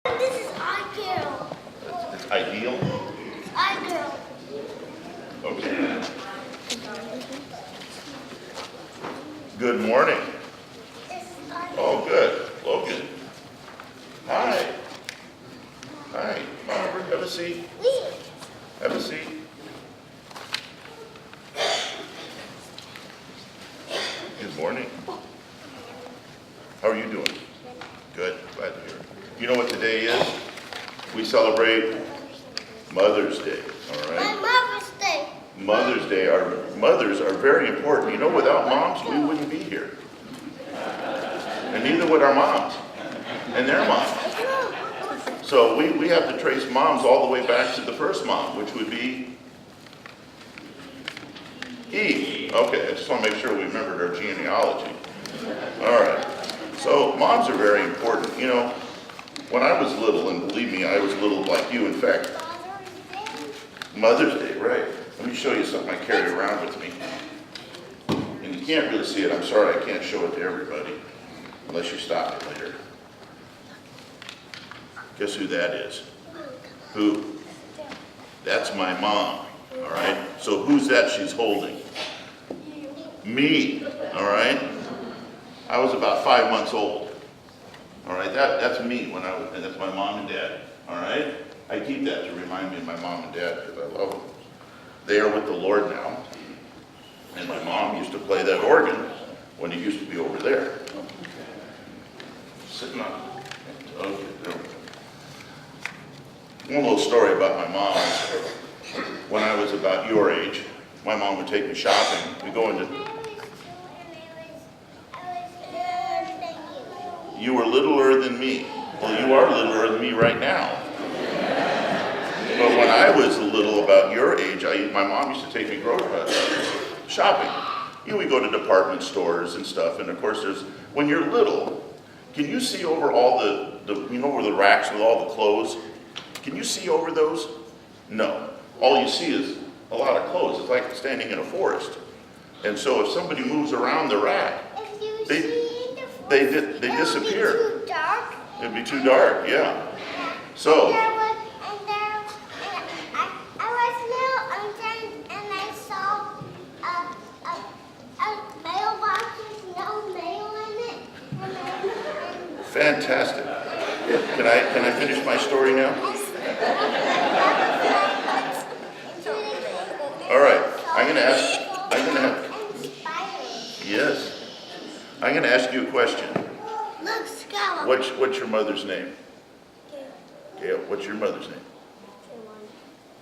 This is ideal. It's ideal? Ideal. Okay. Good morning. This is ideal. Oh, good. Logan. Hi. Hi. Come on over. Have a seat. Have a seat. Good morning. How are you doing? Good. Glad to hear it. You know what today is? We celebrate Mother's Day. All right? My Mother's Day. Mother's Day. Our mothers are very important. You know, without moms, we wouldn't be here. And neither would our moms and their moms. So we have to trace moms all the way back to the first mom, which would be Eve. Okay, I just want to make sure we remembered our genealogy. All right. So moms are very important. You know, when I was little, and believe me, I was little like you. In fact, Mother's Day, right? Let me show you something I carry around with me. And you can't really see it. I'm sorry, I can't show it to everybody, unless you stop it later. Guess who that is? Who? That's my mom, all right? So who's that she's holding? Me, all right? I was about 5 months old, all right? That's me when I was, and that's my mom and dad, all right? I keep that to remind me of my mom and dad because I love them. They are with the Lord now, and my mom used to play that organ when it used to be over there. Sitting on, okay, there we go. One little story about my mom. When I was about your age, my mom would take me shopping. We go into. You were littler than me. Well, you are littler than me right now. But when I was little, about your age, my mom used to take me shopping. You know, we go to department stores and stuff, and of course, when you're little, can you see over all you know, where the racks with all the clothes? Can you see over those? No. All you see is a lot of clothes. It's like standing in a forest. And so if somebody moves around the rack, they disappear. It'd be too dark. It'd be too dark, yeah. So. I was little and I saw a mailbox with no mail in it. Fantastic. Can I finish my story now? All right. I'm gonna ask you a question. Look, Scout. What's your mother's name? Gail. What's your mother's name?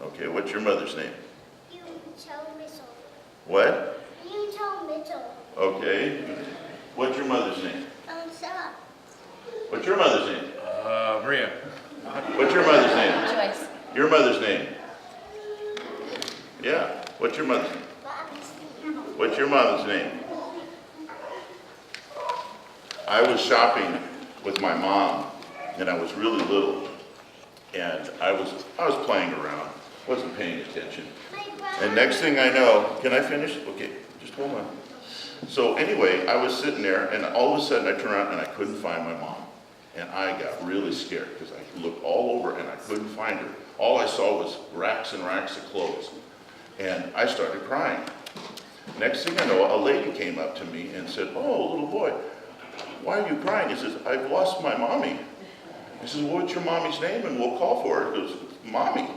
Okay, what's your mother's name? Mitchell. What? Mitchell. Okay. What's your mother's name? Sarah. What's your mother's name? Maria. What's your mother's name? Joyce. Your mother's name? Yeah. What's your mother's name? What's your mother's name? I was shopping with my mom, and I was really little, and I was playing around, wasn't paying attention. And next thing I know, can I finish? Okay, just hold on. So anyway, I was sitting there, and all of a sudden I turned around and I couldn't find my mom. And I got really scared because I looked all over and I couldn't find her. All I saw was racks and racks of clothes. And I started crying. Next thing I know, a lady came up to me and said, "Oh, little boy, why are you crying?" He says, "I've lost my mommy." He says, "Well, what's your mommy's name? And we'll call for her." He goes, "Mommy."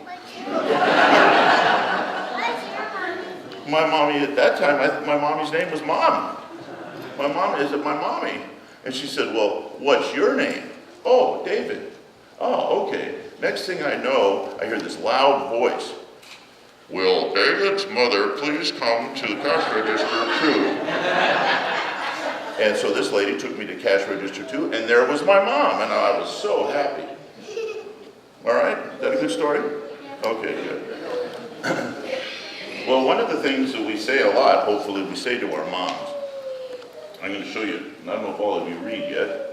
My mommy at that time, my mommy's name was Mom. My mom is my mommy. And she said, "Well, what's your name?" "Oh, David." "Oh, okay." Next thing I know, I hear this loud voice. "Will David's mother please come to cash register 2? And so this lady took me to cash register 2, and there was my mom, and I was so happy. All right? Is that a good story? Okay, good. Well, one of the things that we say a lot, hopefully we say to our moms, I'm going to show you, I don't know if all of you read yet,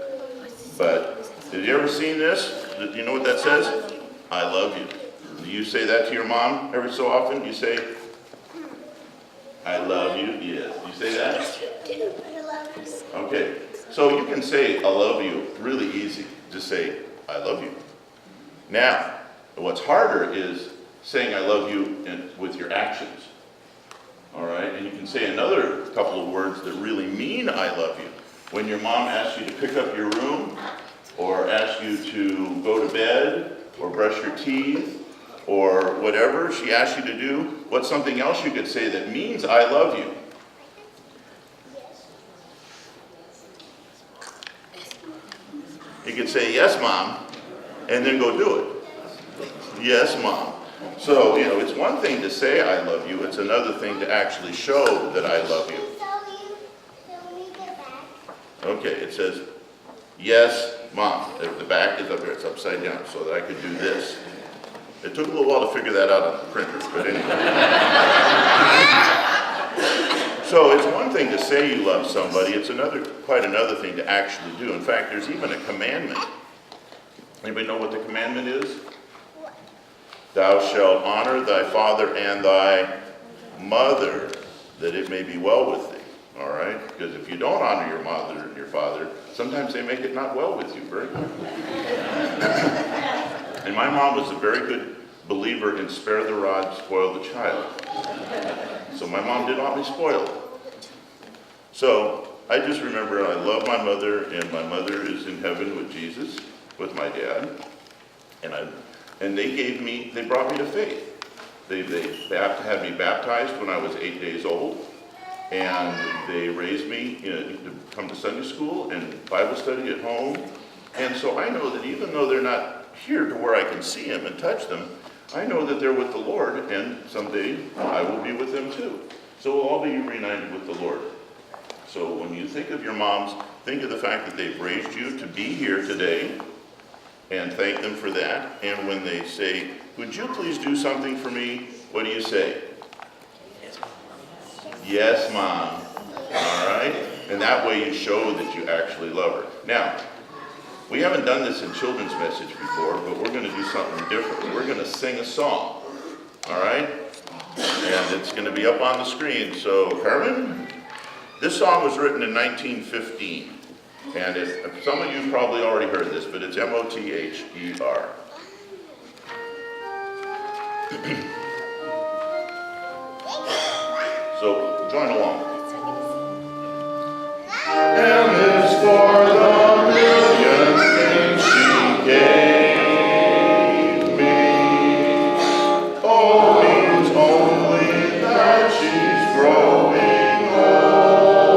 but have you ever seen this? Do you know what that says? I love you. Do you say that to your mom every so often? You say, I love you? Yes. You say that? I love you. Okay. So you can say I love you really easy. Just say, I love you. Now, what's harder is saying I love you with your actions. All right? And you can say another couple of words that really mean I love you. When your mom asks you to pick up your room, or asks you to go to bed, or brush your teeth, or whatever she asks you to do, what's something else you could say that means I love you? You could say, yes, Mom, and then go do it. Yes, Mom. So, it's one thing to say I love you, it's another thing to actually show that I love you. Okay, it says, yes, Mom. The back is up there, it's upside down, so that I could do this. It took a little while to figure that out on the printer, but anyway. So it's one thing to say you love somebody, it's quite another thing to actually do. In fact, there's even a commandment. Anybody know what the commandment is? Thou shalt honor thy father and thy mother, that it may be well with thee. All right? Because if you don't honor your mother and your father, sometimes they make it not well with you very quickly. And my mom was a very good believer in spare the rod, spoil the child. So my mom didn't want me spoiled. So I just remember I love my mother, and my mother is in heaven with Jesus, with my dad. And they brought me to faith. They had me baptized when I was 8 days old. And they raised me to come to Sunday school and Bible study at home. And so I know that even though they're not here to where I can see them and touch them, I know that they're with the Lord, and someday I will be with them too. So we'll all be reunited with the Lord. So when you think of your moms, think of the fact that they've raised you to be here today, and thank them for that. And when they say, would you please do something for me? What do you say? Yes, Mom. All right? And that way you show that you actually love her. Now, we haven't done this in children's message before, but we're going to do something different. We're going to sing a song. All right? And it's going to be up on the screen. So, Carmen, this song was written in 1915. And some of you probably already heard this, but it's M-O-T-H-E-R. So, join along. M is for the million things she gave me. O means only that she's growing old.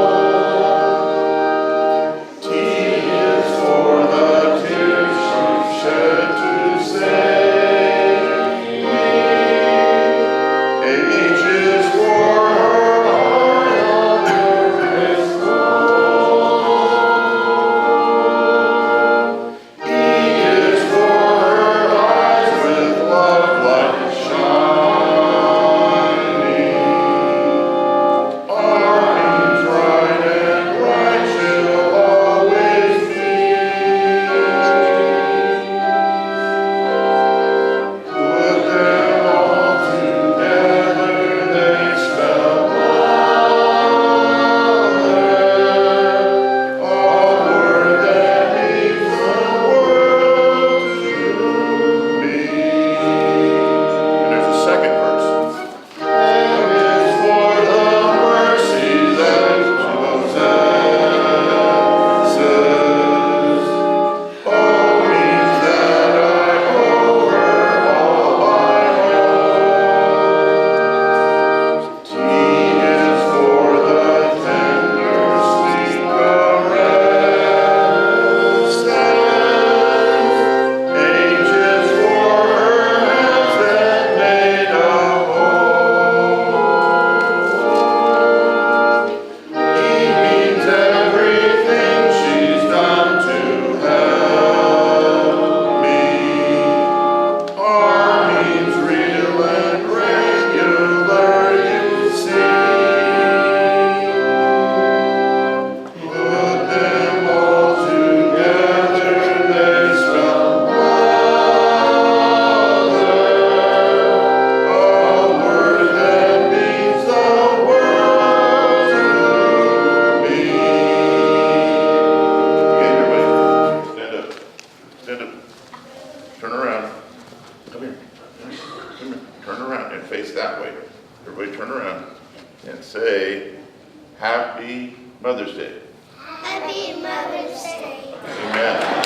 T is for the tears she shed to save me. H is for Stand up. Turn around. turn around and face that way. Everybody turn around and say, Happy Mother's Day. Happy Mother's Day. Amen.